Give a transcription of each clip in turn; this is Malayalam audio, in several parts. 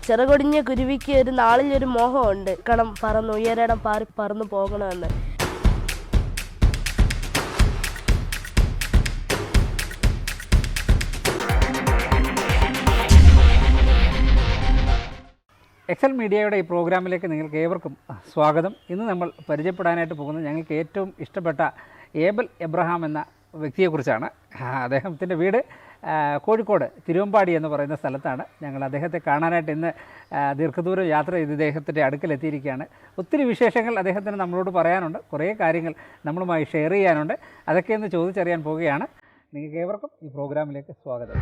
ചിറകൊടിഞ്ഞ കുരുവിക്ക് ഒരു നാളിലൊരു മോഹമുണ്ട്, പറന്നുയരണം പാറി പറന്നു പോകണമെന്ന്. എക്സൽ മീഡിയയുടെ ഈ പ്രോഗ്രാമിലേക്ക് നിങ്ങൾക്ക് ഏവർക്കും സ്വാഗതം. ഇന്ന് നമ്മൾ പരിചയപ്പെടാനായിട്ട് പോകുന്നത് ഞങ്ങൾക്ക് ഏറ്റവും ഇഷ്ടപ്പെട്ട ഏബൽ എബ്രഹാം എന്ന വ്യക്തിയെക്കുറിച്ചാണ്. അദ്ദേഹത്തിൻ്റെ വീട് കോഴിക്കോട് തിരുവമ്പാടി എന്ന് പറയുന്ന സ്ഥലത്താണ്. ഞങ്ങൾ അദ്ദേഹത്തെ കാണാനായിട്ട് ഇന്ന് ദീർഘദൂരം യാത്ര ചെയ്ത് ഇദ്ദേഹത്തിൻ്റെ അടുക്കലെത്തിയിരിക്കുകയാണ്. ഒത്തിരി വിശേഷങ്ങൾ അദ്ദേഹത്തിന് നമ്മളോട് പറയാനുണ്ട്, കുറേ കാര്യങ്ങൾ നമ്മളുമായി ഷെയർ ചെയ്യാനുണ്ട്. അതൊക്കെ ഒന്ന് ചോദിച്ചറിയാൻ പോവുകയാണ്. നിങ്ങൾക്ക് ഏവർക്കും ഈ പ്രോഗ്രാമിലേക്ക് സ്വാഗതം.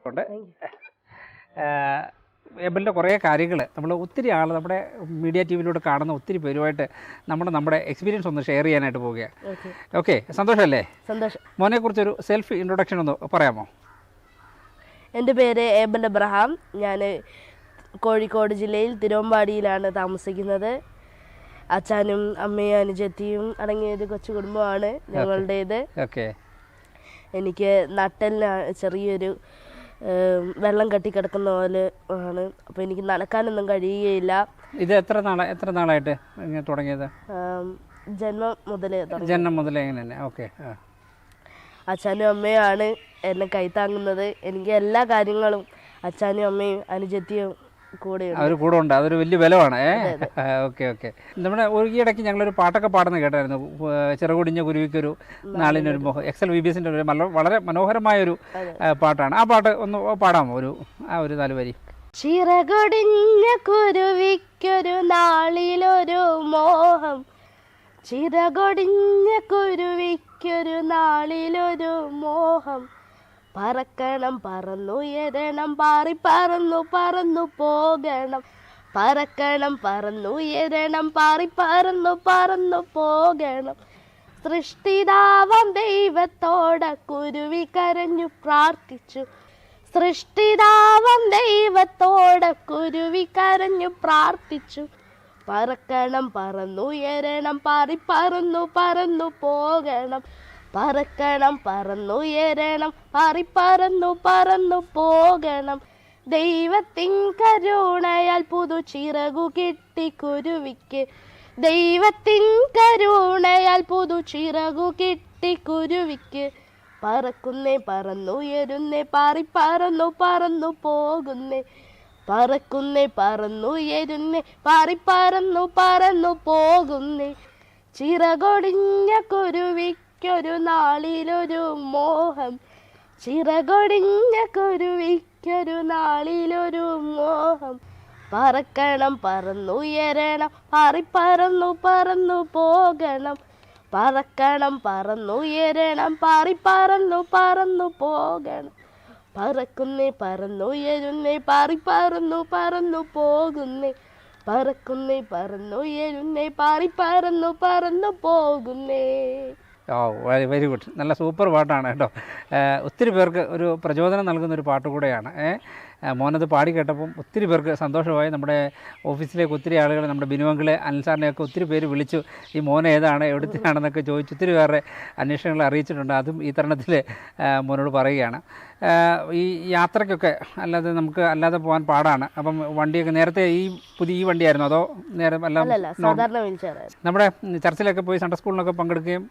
ഉണ്ട് ഏബലിൻ്റെ കുറേ കാര്യങ്ങൾ നമ്മൾ ഒത്തിരി ആൾ നമ്മുടെ മീഡിയ ടി വിയിലൂടെ കാണുന്ന ഒത്തിരി പേരുമായിട്ട് നമ്മുടെ എക്സ്പീരിയൻസ് ഒന്ന് ഷെയർ ചെയ്യാനായിട്ട് പോവുകയാണ്. ഓക്കെ, സന്തോഷമല്ലേ? സന്തോഷം. മോനെക്കുറിച്ചൊരു സെൽഫ് ഇൻട്രൊഡക്ഷൻ ഒന്ന് പറയാമോ? എൻ്റെ പേര് ഏബൽ എബ്രഹാം. ഞാൻ കോഴിക്കോട് ജില്ലയിൽ തിരുവമ്പാടിയിലാണ് താമസിക്കുന്നത്. അച്ഛനും അമ്മയും അനുജത്തിയും അടങ്ങിയൊരു കൊച്ചു കുടുംബമാണ് ഞങ്ങളുടേത്. ഓക്കെ. എനിക്ക് നട്ടലിന് ചെറിയൊരു വെള്ളം കെട്ടിക്കിടക്കുന്ന പോലെ ആണ്. അപ്പോൾ എനിക്ക് നടക്കാനൊന്നും കഴിയുകയില്ല. ഇത് എത്ര നാളായിട്ട് ഇങ്ങനെ തുടങ്ങിയത്? ജന്മം മുതലേ ഇങ്ങനെ തന്നെ. ഓക്കെ. അച്ഛനും അമ്മയാണ് എന്നെ കൈത്താങ്ങുന്നത്. എനിക്ക് എല്ലാ കാര്യങ്ങളും അച്ഛനും അമ്മയും അനുജത്തിയും അവർ കൂടെ ഉണ്ട്. അതൊരു വലിയ ബലമാണ്. Okay okay. നമ്മുടെ ഈയിടയ്ക്ക് ഞങ്ങളൊരു പാട്ടൊക്കെ പാടുന്ന കേട്ടായിരുന്നു, ചിറകൊടിഞ്ഞ കുരുവിക്കൊരു നാളിനൊരു മോഹം. എക്സൽ VBSൻ്റെ ഒരു വളരെ മനോഹരമായൊരു പാട്ടാണ്. ആ പാട്ട് ഒന്ന് പാടാമോ? ഒരു 4 വരി. ചിറകൊടിഞ്ഞ കുരുവിക്കൊരു നാളിലൊരു മോഹം, ചിറകൊടിഞ്ഞ കുരുവിക്കൊരു നാളിലൊരു മോഹം, പറക്കണം പറന്നുയരണം പാറി പറന്നു പോകണം, പറക്കണം പറന്നുയരണം പാറി പറന്നു പോകണം. സൃഷ്ടിതാവാം ദൈവത്തോടെ കുരുവി കരഞ്ഞു പ്രാർത്ഥിച്ചു, സൃഷ്ടിതാവാം ദൈവത്തോടെ കുരുവി കരഞ്ഞു പ്രാർത്ഥിച്ചു, പറക്കണം പറന്നുയരണം പാറി പറന്നു പോകണം, പറക്കണം പറന്നുയരണം പാറി പറന്നു പോകണം. ദൈവത്തിൻ കരുണയാൽ പുതു ചിറകു കിട്ടി കുരുവിക്ക്, ദൈവത്തിൻ കരുണയാൽ പുതു ചിറകു കിട്ടി കുരുവിക്ക്, പറക്കുന്നേ പറന്നുയരുന്നേ പാറി പറന്നു പോകുന്നേ, പറക്കുന്നേ പറന്നുയരുന്നേ പാറി പറന്നു പോകുന്നേ. ചിറകൊടിഞ്ഞ കുരുവിക്കൊരു നാളിലൊരു മോഹം, ചിറകൊടിഞ്ഞ കുരുവിക്കൊരു നാളിലൊരു മോഹം, പറക്കണം പറന്നുയരണം പാറി പറന്നു പോകണം, പറക്കണം പറന്നുയരണം പാറി പറന്നു പോകണം, പറക്കുന്നേ പറന്നുയരുന്നേ പാറി പറന്നു പോകുന്നേ, പറക്കുന്നേ പറന്നുയരുന്നേ പാറി പറന്നു പോകുന്നേ. ഓ, വെരി ഗുഡ്. നല്ല സൂപ്പർ പാട്ടാണ് കേട്ടോ. ഒത്തിരി പേർക്ക് ഒരു പ്രചോദനം നൽകുന്നൊരു പാട്ട് കൂടെയാണ്. മോനത് പാടി കേട്ടപ്പം ഒത്തിരി പേർക്ക് സന്തോഷമായി. നമ്മുടെ ഓഫീസിലേക്ക് ഒത്തിരി ആളുകൾ, നമ്മുടെ ബിനുവങ്കിളെ, അനിൽസാറിനെയൊക്കെ ഒത്തിരി പേര് വിളിച്ചു, ഈ മോൻ ഏതാണ് എവിടുത്തെയാണെന്നൊക്കെ ചോദിച്ചു ഒത്തിരി പേരുടെ അന്വേഷണങ്ങൾ അറിയിച്ചിട്ടുണ്ട്. അതും ഈ തരുണത്തിൽ മോനോട് പറയുകയാണ്. ഈ യാത്രയ്ക്കൊക്കെ അല്ലാതെ പോകാൻ പാടാണ്. അപ്പം വണ്ടിയൊക്കെ നേരത്തെ ഈ വണ്ടിയായിരുന്നു അതോ നേരെ നമ്മുടെ ചർച്ചിലൊക്കെ പോയി സൺഡേ സ്കൂളിനൊക്കെ പങ്കെടുക്കുകയും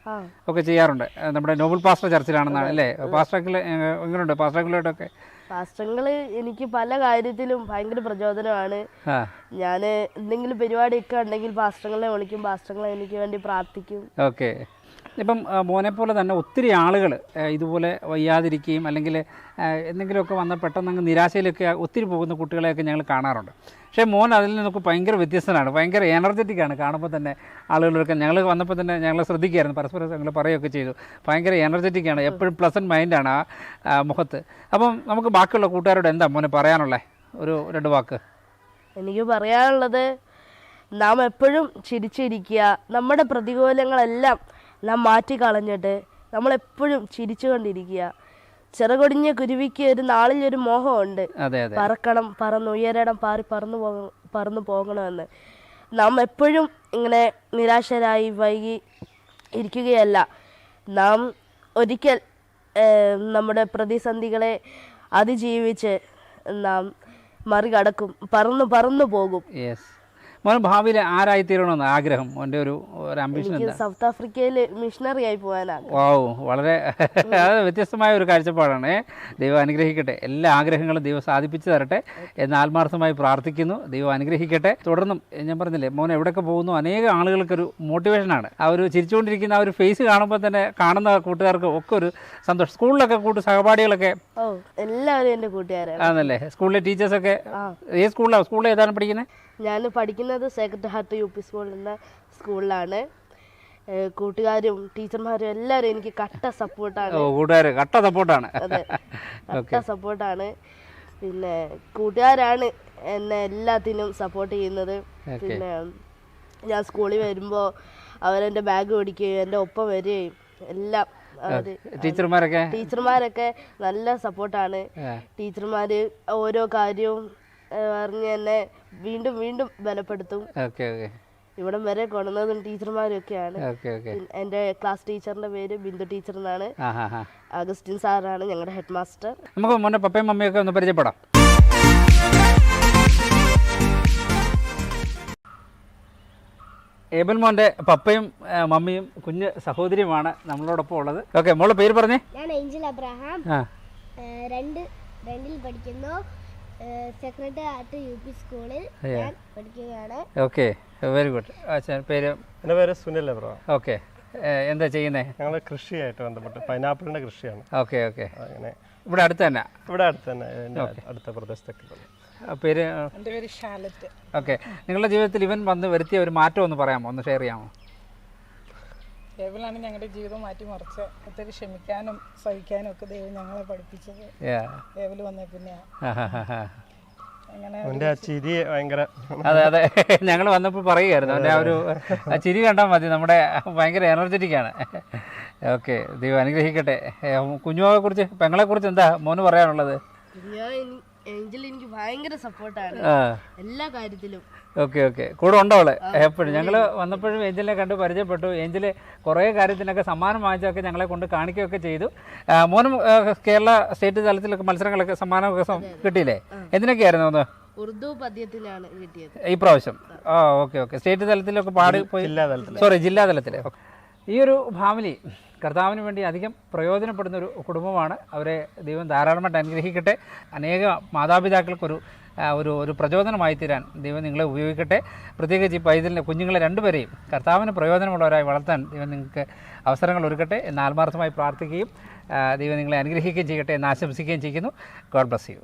ഒക്കെ ചെയ്യാറുണ്ട്? നമ്മുടെ നോബൽ പാസ്റ്റർ ചർച്ചിലാണെന്നാണ് അല്ലേ? പാസ്റ്റർ എങ്ങനെയുണ്ട് പാസ്റ്ററുകളോട്ടൊക്കെ? പാസ്റ്ററുകള് എനിക്ക് പല കാര്യത്തിലും ഭയങ്കര പ്രചോദനമാണ്. ഞാൻ എന്തെങ്കിലും പരിപാടിയൊക്കെ ഉണ്ടെങ്കിൽ പാസ്റ്ററുകളെ വിളിക്കും, പാസ്റ്ററുകളെ എനിക്ക് വേണ്ടി പ്രാർത്ഥിക്കും. ഓക്കെ. ഇപ്പം മോനെ പോലെ തന്നെ ഒത്തിരി ആളുകൾ ഇതുപോലെ വയ്യാതിരിക്കുകയും അല്ലെങ്കിൽ എന്തെങ്കിലുമൊക്കെ വന്ന പെട്ടെന്ന് നിരാശയിലൊക്കെ ഒത്തിരി പോകുന്ന കുട്ടികളെയൊക്കെ ഞങ്ങൾ കാണാറുണ്ട്. പക്ഷേ മോൻ അതിൽ നിന്നൊക്കെ ഭയങ്കര വ്യത്യസ്തനാണ്, ഭയങ്കര എനർജറ്റിക്കാണ്. കാണുമ്പോൾ തന്നെ ആളുകളൊക്കെ ഞങ്ങൾ വന്നപ്പോൾ തന്നെ ഞങ്ങൾ ശ്രദ്ധിക്കുകയായിരുന്നു, പരസ്പരം ഞങ്ങൾ പറയുകയൊക്കെ ചെയ്തു. ഭയങ്കര എനർജറ്റിക്കാണ്, എപ്പോഴും പ്ലസൻറ്റ് മൈൻഡാണ് ആ മുഖത്ത്. അപ്പം നമുക്ക് ബാക്കിയുള്ള കൂട്ടുകാരോട് എന്താ മോനെ പറയാനുള്ളത്? ഒരു 2 വാക്ക്. എനിക്ക് പറയാനുള്ളത്, നാം എപ്പോഴും ചിരിച്ചിരിക്കുക, നമ്മുടെ പ്രതികൂലങ്ങളെല്ലാം നാം മാറ്റിക്കളഞ്ഞിട്ട് നമ്മളെപ്പോഴും ചിരിച്ചുകൊണ്ടിരിക്കുക. ചിറകൊടിഞ്ഞ കുരുവിക്ക് ഒരു നാളിലൊരു മോഹമുണ്ട്, പറക്കണം പറന്നുയരണം പാറി പറന്നു പോകണമെന്ന്. നാം എപ്പോഴും ഇങ്ങനെ നിരാശരായി വൈകി ഇരിക്കുകയല്ല. നാം ഒരിക്കൽ നമ്മുടെ പ്രതിസന്ധികളെ അതിജീവിച്ച് നാം മറികടക്കും, പറന്നു പോകും. യെസ്. മോൻ ഭാവിയിൽ ആരായിത്തീരണമെന്ന് ആഗ്രഹം? മോൻ്റെ ഒരു ആംബിഷൻ എനിക്ക് എന്താ? സൗത്ത് ആഫ്രിക്കയിൽ മിഷണറി ആയി പോകാനാണ്. വാവ്, വളരെ അത് വ്യത്യസ്തമായ ഒരു കാഴ്ചപ്പാടാണ്. ദൈവം അനുഗ്രഹിക്കട്ടെ. എല്ലാ ആഗ്രഹങ്ങളും ദൈവം സാധിപ്പിച്ചു തരട്ടെ എന്ന് ആത്മാർത്ഥമായി പ്രാർത്ഥിക്കുന്നു. ദൈവം അനുഗ്രഹിക്കട്ടെ. തുടർന്നും ഞാൻ പറഞ്ഞില്ലേ, മോൻ എവിടെയൊക്കെ പോകുന്നു അനേകം ആളുകൾക്കൊരു മോട്ടിവേഷനാണ്. ആ ഒരു ചിരിച്ചുകൊണ്ടിരിക്കുന്ന ആ ഒരു ഫേസ് കാണുമ്പോൾ തന്നെ കാണുന്ന കൂട്ടുകാർക്ക് ഒക്കെ ഒരു സന്തോഷം. സ്കൂളിലൊക്കെ സഹപാഠികളൊക്കെ എല്ലാവരും എൻ്റെ കൂട്ടുകാരാണ്. ആണല്ലേ? സ്കൂളിലെ ടീച്ചേഴ്സൊക്കെ ഏത് സ്കൂളിലാണ്? സ്കൂളിൽ ഏതാണ് പഠിക്കുന്നത്? ഞാൻ പഠിക്കുന്നത് സേക്രഡ് ഹാർട്ട് UP സ്കൂൾ എന്ന സ്കൂളിലാണ്. കൂട്ടുകാരും ടീച്ചർമാരും എല്ലാവരും എനിക്ക് കട്ട സപ്പോർട്ടാണ്. കൂട്ടുകാർ കട്ട സപ്പോർട്ടാണ്. അതെ, കട്ട സപ്പോർട്ടാണ്. പിന്നെ കൂട്ടുകാരാണ് എന്നെ എല്ലാത്തിനും സപ്പോർട്ട് ചെയ്യുന്നത്. പിന്നെ ഞാൻ സ്കൂളിൽ വരുമ്പോൾ അവരെൻ്റെ ബാഗ് ഓടിക്കുകയും എൻ്റെ ഒപ്പം വരികയും എല്ലാം. ടീച്ചർമാരൊക്കെ നല്ല സപ്പോർട്ടാണ്. ടീച്ചർമാർ ഓരോ കാര്യവും പറഞ്ഞ് എന്നെ വീണ്ടും വീണ്ടും ബലപ്പെടുത്തും. ഇവിടം വരെ കൊണ്ടുവന്നതും ടീച്ചർമാരൊക്കെയാണ്. എൻ്റെ ക്ലാസ് ടീച്ചറിന്റെ പേര് ബിന്ദു ടീച്ചർ എന്നാണ്. അഗസ്റ്റിൻ സാറാണ് ഞങ്ങളുടെ ഹെഡ് മാസ്റ്റർ. നമുക്ക് മോൻ്റെ പപ്പയും മമ്മിയൊക്കെ ഒന്ന് പരിചയപ്പെടാം. ഏബൽ മോൻ്റെ പപ്പയും മമ്മിയും കുഞ്ഞ് സഹോദരിയുമാണ് നമ്മളോടൊപ്പം ഉള്ളത്. ഓക്കെ, മോളുടെ പേര് പറഞ്ഞേ. ഞാൻ ഏഞ്ചൽ അബ്രഹാം, രണ്ടിൽ പഠിക്കുന്നു. സെക്രട്ടറി ഹാർട്ട് UP സ്കൂളിൽ ഞാൻ പഠിക്കുകയാണ്. Okay, very good. പേര്? എൻ്റെ പേര് സുനിൽ അബ്രഹാം. ഓക്കെ, എന്താ ചെയ്യുന്നത്? ഞങ്ങൾ കൃഷിയായിട്ട് ബന്ധപ്പെട്ട് പൈനാപ്പിളിൻ്റെ കൃഷിയാണ്. Okay okay. അങ്ങനെ ഇവിടെ അടുത്ത് തന്നെ? ഇവിടെ അടുത്ത് തന്നെ, അടുത്ത പ്രദേശത്തൊക്കെ. പേര്? എൻ്റെ പേര് ഷാലറ്റ്. ഓക്കെ, നിങ്ങളുടെ ജീവിതത്തിൽ ഇവൻ വന്ന് വരുത്തിയ ഒരു മാറ്റം ഒന്ന് പറയാമോ, ഒന്ന് ഷെയർ ചെയ്യാമോ? ഏബിളാണ് ഞങ്ങളുടെ ജീവിതം മാറ്റിമറിച്ച് ഒത്തിരി ക്ഷമിക്കാനും സഹിക്കാനും ഒക്കെ ദൈവം ഞങ്ങളെ പഠിപ്പിച്ചത്. ഏബിൾ വന്നേ പിന്നെ അവൻ്റെ ആ ചിരി ഭയങ്കര. അതെ അതെ, ഞങ്ങൾ വന്നപ്പോൾ പറയുമായിരുന്നു അവൻ്റെ ആ ഒരു ചിരി കണ്ടാൽ മതി, നമ്മുടെ ഭയങ്കര എനർജറ്റിക് ആണ്. ഓക്കെ, ദൈവം അനുഗ്രഹിക്കട്ടെ. കുഞ്ഞുമകളെ കുറിച്ച്, പെങ്ങളെ കുറിച്ച് എന്താ മോന് പറയാനുള്ളത്? ഏഞ്ചൽ എനിക്ക് ഭയങ്കര സപ്പോർട്ടാണ് എല്ലാ കാര്യത്തിലും. ഓക്കെ ഓക്കെ, കൂടെ ഉണ്ടോ അവള് എപ്പോഴും? ഞങ്ങൾ വന്നപ്പോഴും ഏഞ്ചലിനെ കണ്ട് പരിചയപ്പെട്ടു. ഏഞ്ചൽ കുറേ കാര്യത്തിനൊക്കെ സമ്മാനം വാങ്ങിച്ചൊക്കെ ഞങ്ങളെ കൊണ്ട് കാണിക്കുകയൊക്കെ ചെയ്തു. മോനും കേരള സ്റ്റേറ്റ് തലത്തിലൊക്കെ മത്സരങ്ങളൊക്കെ സമ്മാനമൊക്കെ കിട്ടിയില്ലേ? എന്തിനൊക്കെയായിരുന്നു ഒന്ന്? ഉറുദു പദ്യത്തിലാണ് കിട്ടിയത് ഈ പ്രാവശ്യം. ഓക്കെ ഓക്കെ, സ്റ്റേറ്റ് തലത്തിലൊക്കെ പാടി പോയി. ജില്ലാ തലത്തിൽ. ഈ ഒരു ഫാമിലി കർത്താവിന് വേണ്ടി അധികം പ്രയോജനപ്പെടുന്നൊരു കുടുംബമാണ്. അവരെ ദൈവം ധാരാളമായിട്ട് അനുഗ്രഹിക്കട്ടെ. അനേക മാതാപിതാക്കൾക്കൊരു ഒരു പ്രചോദനമായി തീരാൻ ദൈവം നിങ്ങളെ ഉപയോഗിക്കട്ടെ. പ്രത്യേകിച്ച് ഈ പൈതലിനെ, കുഞ്ഞുങ്ങളെ രണ്ടുപേരെയും കർത്താവിന് പ്രയോജനമുള്ളവരായി വളർത്താൻ ദൈവം നിങ്ങൾക്ക് അവസരങ്ങൾ ഒരുക്കട്ടെ എന്ന് ആത്മാർത്ഥമായി പ്രാർത്ഥിക്കുകയും ദൈവം നിങ്ങളെ അനുഗ്രഹിക്കുകയും ചെയ്യട്ടെ എന്ന് ആശംസിക്കുകയും ചെയ്യുന്നു. God bless you.